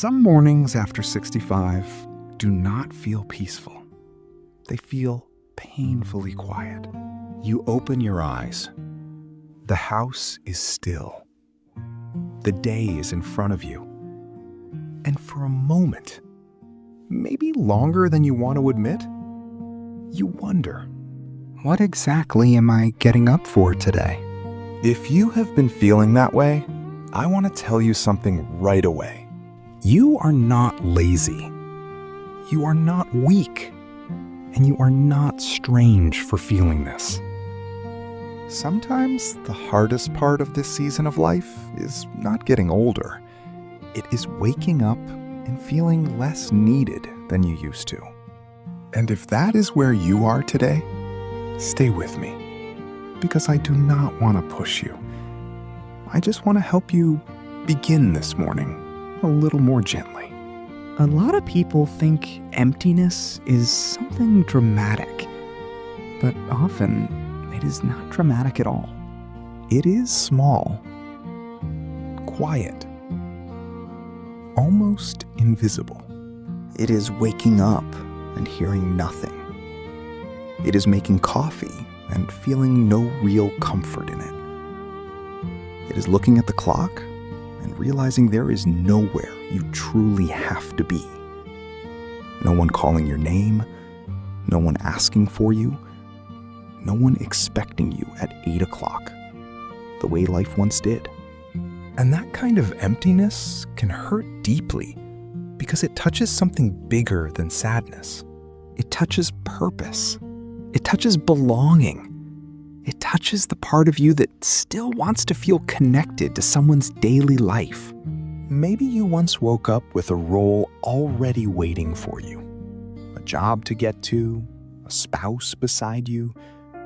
Some mornings after 65 do not feel peaceful. They feel painfully quiet. You open your eyes. The house is still. The day is in front of you. And for a moment, maybe longer than you want to admit, you wonder, what exactly am I getting up for today? If you have been feeling that way, I want to tell you something right away. You are not lazy. You are not weak. And you are not strange for feeling this. Sometimes the hardest part of this season of life is not getting older. It is waking up and feeling less needed than you used to. And if that is where you are today, stay with me, because I do not want to push you. I just want to help you begin this morning a little more gently. A lot of people think emptiness is something dramatic, but often it is not dramatic at all. It is small, quiet, almost invisible. It is waking up and hearing nothing. It is making coffee and feeling no real comfort in it. It is looking at the clock and realizing there is nowhere you truly have to be. No one calling your name, no one asking for you, no one expecting you at 8 o'clock, the way life once did. And that kind of emptiness can hurt deeply because it touches something bigger than sadness. It touches purpose. It touches belonging. It touches the part of you that still wants to feel connected to someone's daily life. Maybe you once woke up with a role already waiting for you. A job to get to, a spouse beside you,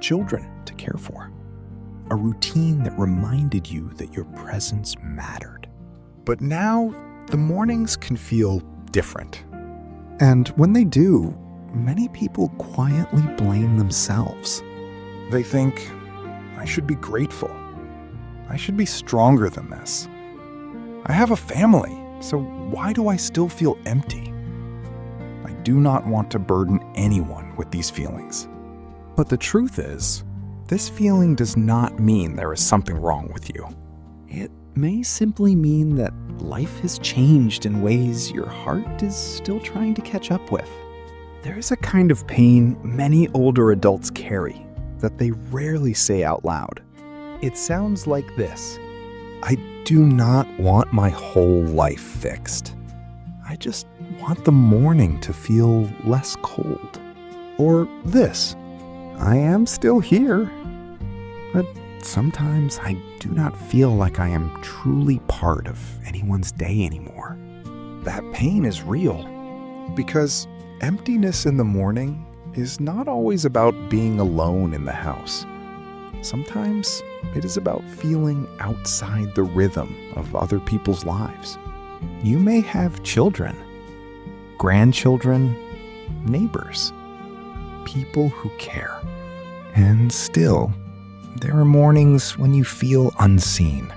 children to care for. A routine that reminded you that your presence mattered. But now, the mornings can feel different. And when they do, many people quietly blame themselves. They think, I should be grateful. I should be stronger than this. I have a family, so why do I still feel empty? I do not want to burden anyone with these feelings. But the truth is, this feeling does not mean there is something wrong with you. It may simply mean that life has changed in ways your heart is still trying to catch up with. There is a kind of pain many older adults carry that they rarely say out loud. It sounds like this. I do not want my whole life fixed. I just want the morning to feel less cold. Or this. I am still here, but sometimes I do not feel like I am truly part of anyone's day anymore. That pain is real, because emptiness in the morning is not always about being alone in the house. Sometimes it is about feeling outside the rhythm of other people's lives. You may have children, grandchildren, neighbors, people who care. And still, there are mornings when you feel unseen.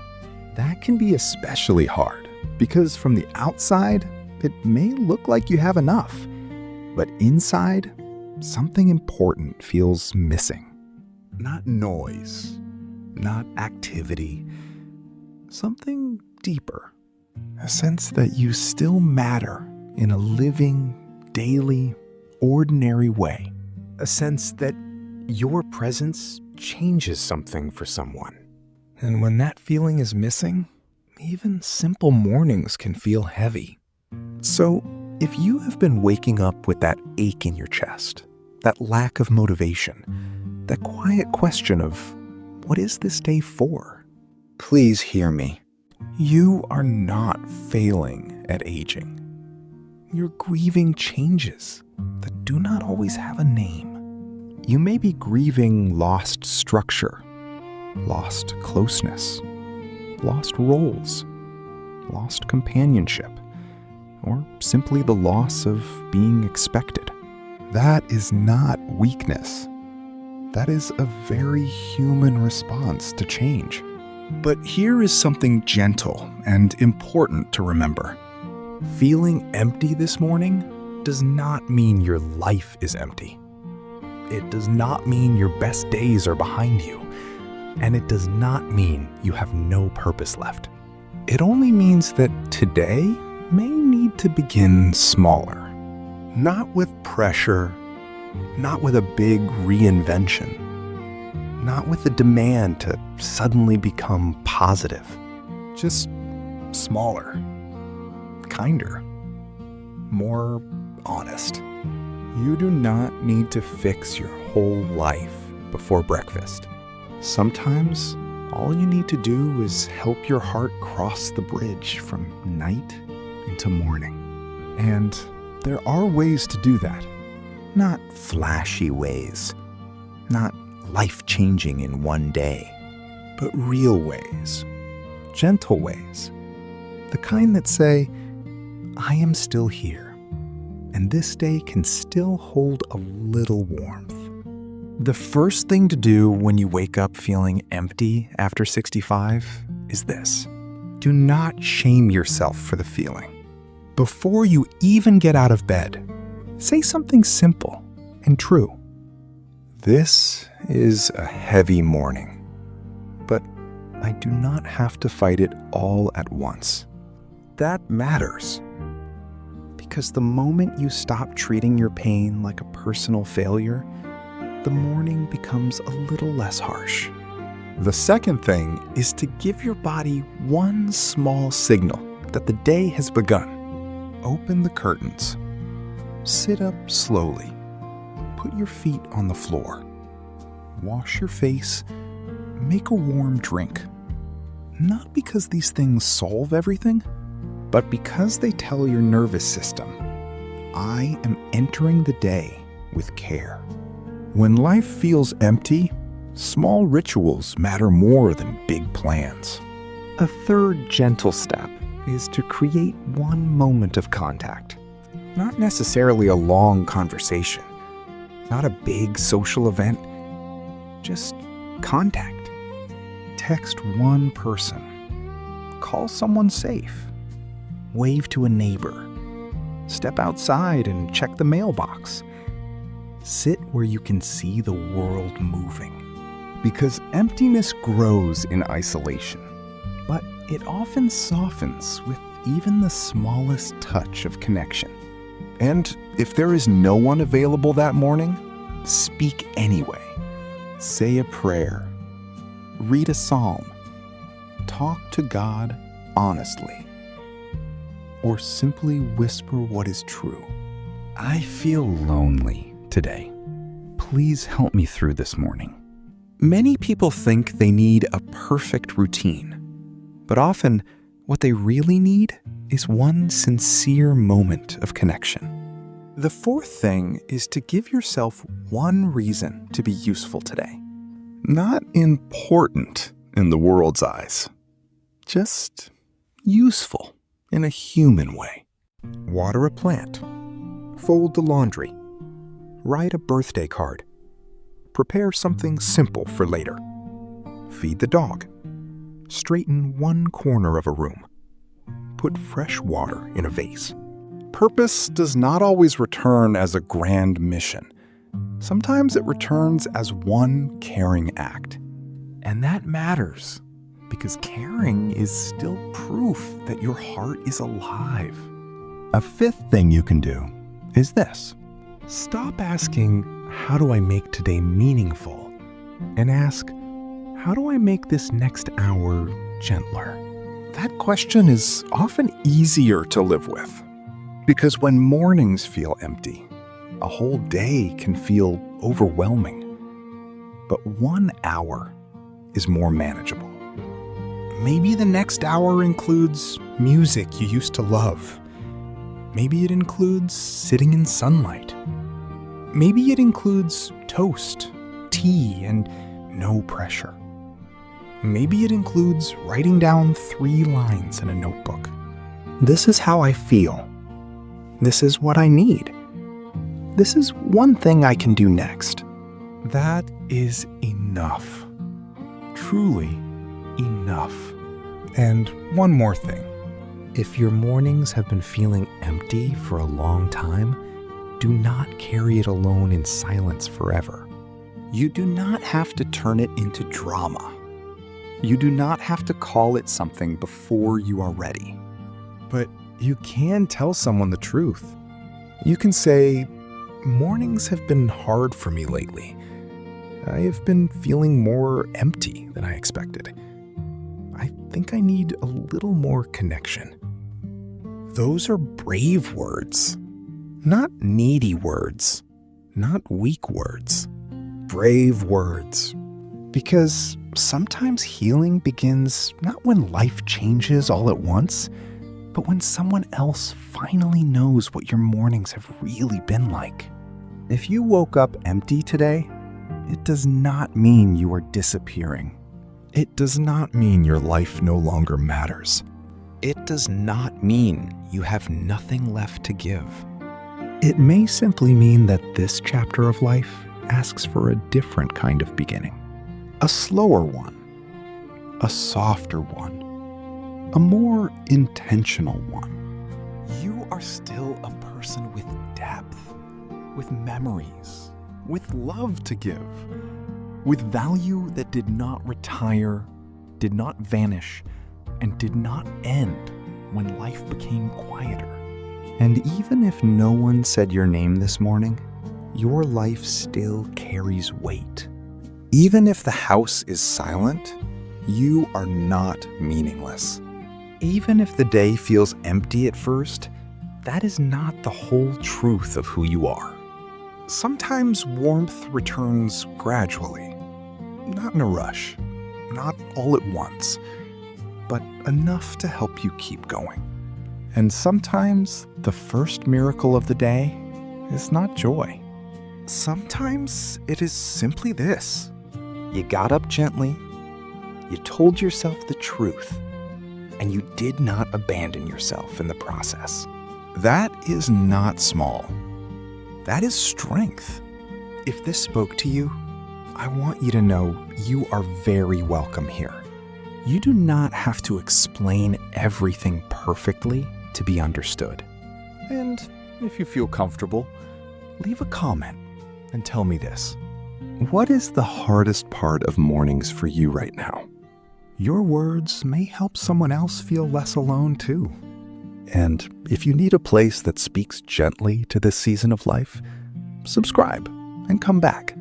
That can be especially hard, because from the outside, it may look like you have enough. But inside, something important feels missing. Not noise, not activity, something deeper. A sense that you still matter in a living, daily, ordinary way. A sense that your presence changes something for someone. And when that feeling is missing, even simple mornings can feel heavy. So, if you have been waking up with that ache in your chest, that lack of motivation, that quiet question of, what is this day for? Please hear me. You are not failing at aging. You're grieving changes that do not always have a name. You may be grieving lost structure, lost closeness, lost roles, lost companionship, or simply the loss of being expected. That is not weakness. That is a very human response to change. But here is something gentle and important to remember. Feeling empty this morning does not mean your life is empty. It does not mean your best days are behind you. And it does not mean you have no purpose left. It only means that today may need to begin smaller. Not with pressure, not with a big reinvention, not with the demand to suddenly become positive. Just smaller, kinder, more honest. You do not need to fix your whole life before breakfast. Sometimes, all you need to do is help your heart cross the bridge from night into morning. And there are ways to do that. Not flashy ways, not life-changing in one day, but real ways, gentle ways, the kind that say, I am still here, and this day can still hold a little warmth. The first thing to do when you wake up feeling empty after 65 is this. Do not shame yourself for the feeling. Before you even get out of bed, say something simple and true. This is a heavy morning, but I do not have to fight it all at once. That matters. Because the moment you stop treating your pain like a personal failure, the morning becomes a little less harsh. The second thing is to give your body one small signal that the day has begun. Open the curtains. Sit up slowly. Put your feet on the floor. Wash your face. Make a warm drink. Not because these things solve everything, but because they tell your nervous system, I am entering the day with care. When life feels empty, small rituals matter more than big plans. A third gentle step is to create one moment of contact. Not necessarily a long conversation, not a big social event, just contact. Text one person. Call someone safe. Wave to a neighbor. Step outside and check the mailbox. Sit where you can see the world moving. Because emptiness grows in isolation, but it often softens with even the smallest touch of connection. And if there is no one available that morning, speak anyway. Say a prayer. Read a psalm. Talk to God honestly. Or simply whisper what is true. I feel lonely today. Please help me through this morning. Many people think they need a perfect routine, but often what they really need is one sincere moment of connection. The fourth thing is to give yourself one reason to be useful today. Not important in the world's eyes, just useful in a human way. Water a plant, fold the laundry, write a birthday card, prepare something simple for later, feed the dog, straighten one corner of a room, put fresh water in a vase. Purpose does not always return as a grand mission. Sometimes it returns as one caring act. And that matters, because caring is still proof that your heart is alive. A fifth thing you can do is this. Stop asking, how do I make today meaningful? And ask, how do I make this next hour gentler? That question is often easier to live with. Because when mornings feel empty, a whole day can feel overwhelming. But 1 hour is more manageable. Maybe the next hour includes music you used to love. Maybe it includes sitting in sunlight. Maybe it includes toast, tea, and no pressure. Maybe it includes writing down 3 lines in a notebook. This is how I feel. This is what I need. This is one thing I can do next. That is enough. Truly enough. And one more thing. If your mornings have been feeling empty for a long time, do not carry it alone in silence forever. You do not have to turn it into drama. You do not have to call it something before you are ready. But you can tell someone the truth. You can say, "Mornings have been hard for me lately. I have been feeling more empty than I expected. I think I need a little more connection." Those are brave words, not needy words, not weak words. Brave words. Because sometimes healing begins not when life changes all at once, but when someone else finally knows what your mornings have really been like. If you woke up empty today, it does not mean you are disappearing. It does not mean your life no longer matters. It does not mean you have nothing left to give. It may simply mean that this chapter of life asks for a different kind of beginning. A slower one, a softer one, a more intentional one. You are still a person with depth, with memories, with love to give, with value that did not retire, did not vanish, and did not end when life became quieter. And even if no one said your name this morning, your life still carries weight. Even if the house is silent, you are not meaningless. Even if the day feels empty at first, that is not the whole truth of who you are. Sometimes warmth returns gradually, not in a rush, not all at once, but enough to help you keep going. And sometimes the first miracle of the day is not joy. Sometimes it is simply this. You got up gently, you told yourself the truth, and you did not abandon yourself in the process. That is not small. That is strength. If this spoke to you, I want you to know you are very welcome here. You do not have to explain everything perfectly to be understood. And if you feel comfortable, leave a comment and tell me this. What is the hardest part of mornings for you right now? Your words may help someone else feel less alone too. And if you need a place that speaks gently to this season of life, subscribe and come back.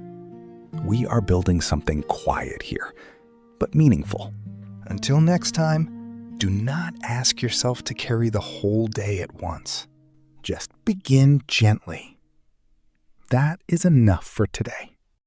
We are building something quiet here, but meaningful. Until next time, do not ask yourself to carry the whole day at once. Just begin gently. That is enough for today.